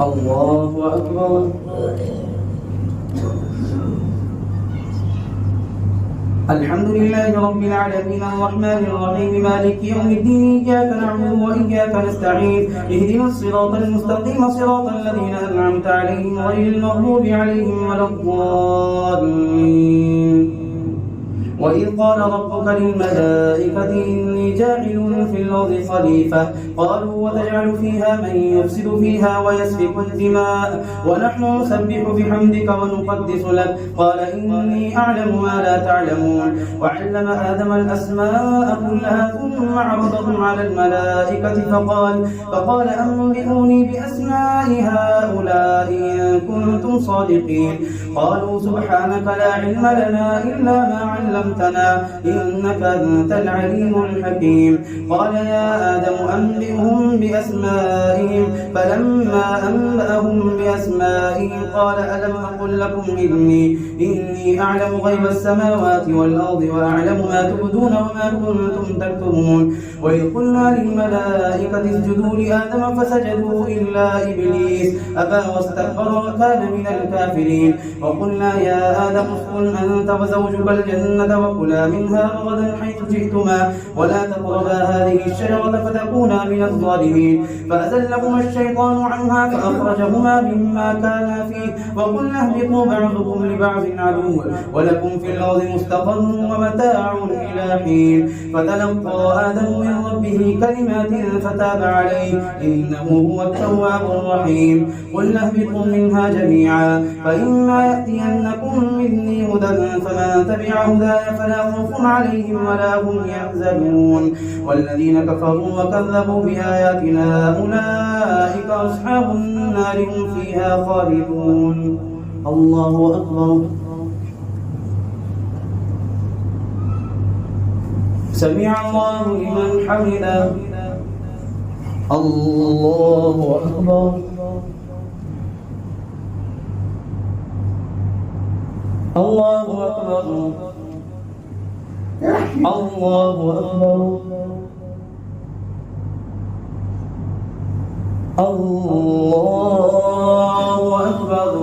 الله أكبر. الحمد لله رب العالمين الرحمن الرحيم مالك يوم الدين إياك نعبد وإياك نستعين اهدنا الصراط المستقيم صراط الذين أنعمت عليهم غير المغضوب عليهم ولا الضالين. وإذ قال ربك للملائكة إني جاعل في الأرض خليفة قالوا وتجعل فيها من يفسد فيها ويسفك الدماء ونحن نسبح بحمدك ونقدس لك قال إني أعلم ما لا تعلمون. وعلم آدم الأسماء كلها ثم عرضهم على الملائكة فقال أنبئوني بأسماء هؤلاء إن كنتم صادقين. قالوا سبحانك لا علم لنا إلا ما علمتنا إنك أنت العليم الحكيم. قال يا آدم أنبئهم بأسمائهم فلما أنبأهم بأسمائهم قال ألم أقل لكم إني أعلم غيب السماوات والأرض وأعلم ما تبدون وما كنتم تكتمون. وإذ قلنا للملائكة اسجدوا لآدم فسجدوا إلا إبليس أبى واستكبر وكان من الكافرين. وقلنا يا آدم اسكن أنت وزوجك الجنة وكلا منها رغدا حيث شئتما ولا تقربا هذه الشجرة فتكونا من الظالمين. فأزلهما الشيطان عنها فأخرجهما مما كانا فيه وقلنا اهبطوا بعضكم لبعض عدو ولكم في الأرض مستقر ومتاع إلى حين. فتلقى آدم من ربه كلمات فتاب عليه إنه هو التواب الرحيم. قلنا اهبطوا منها جميعا فإما يأتينكم مني هدى فمن تبع هداي فلا خوف عليهم ولا هم يحزنون. والذين كفروا وكذبوا بآياتنا أولئك أصحاب النار هم فيها خالدون. الله أكبر. سمع الله لمن حمده. الله أكبر. الله أكبر. الله أكبر. الله أكبر.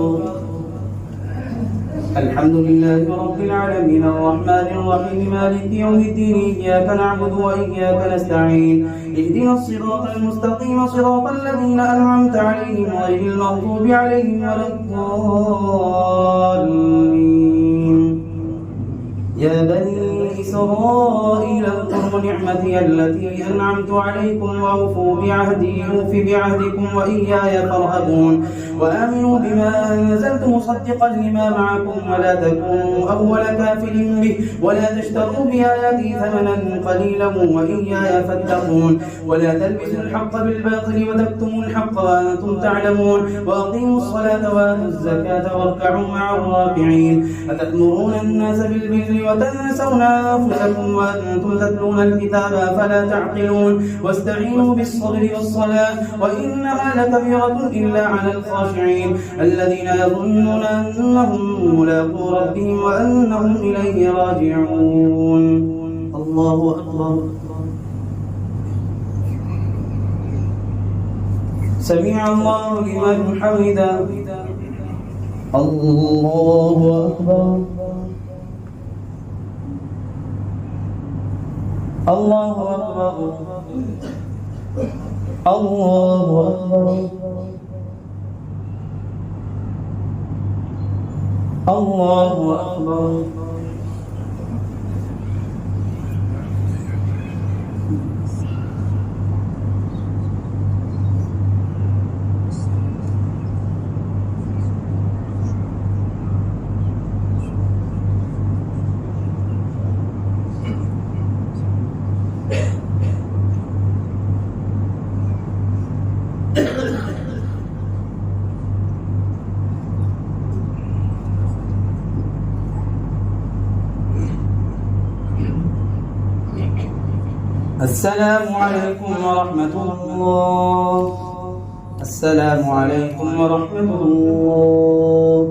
الحمد لله رب العالمين الرحمن الرحيم مالك يوم الدين إياك نعبد وإياك نستعين اهدنا الصراط المستقيم صراط الذين أنعمت عليهم غير المغضوب عليهم ولا الضالين. يا بني إسرائيل اذكروا نعمتي التي أنعمت عليكم وأوفوا بعهدي أوف بعهدكم وإياي فارهبون. وآمنوا بما أنزلت مصدقا لما معكم ولا تكونوا أول كافر به ولا تشتروا بآياتي ثمنا قليلا وإياي فاتقون. ولا تلبسوا الحق بالباطل وتكتموا الحق وأنتم تعلمون. وأقيموا الصلاة وآتوا الزكاة واركعوا مع الراكعين. أتأمرون الناس بالبر وتنسون أنفسكم وأنتم تتلون الكتاب فلا تعقلون. واستعينوا بالصبر والصلاة وإنها لكبيرة إلا على الخاشعين الذين يظنون أنهم ملاقو ربهم وأنهم إليه راجعون. الله أكبر. سمع الله لمن حمده. الله أكبر. الله أكبر. الله أكبر. الله أكبر. السلام عليكم ورحمة الله. السلام عليكم ورحمة الله.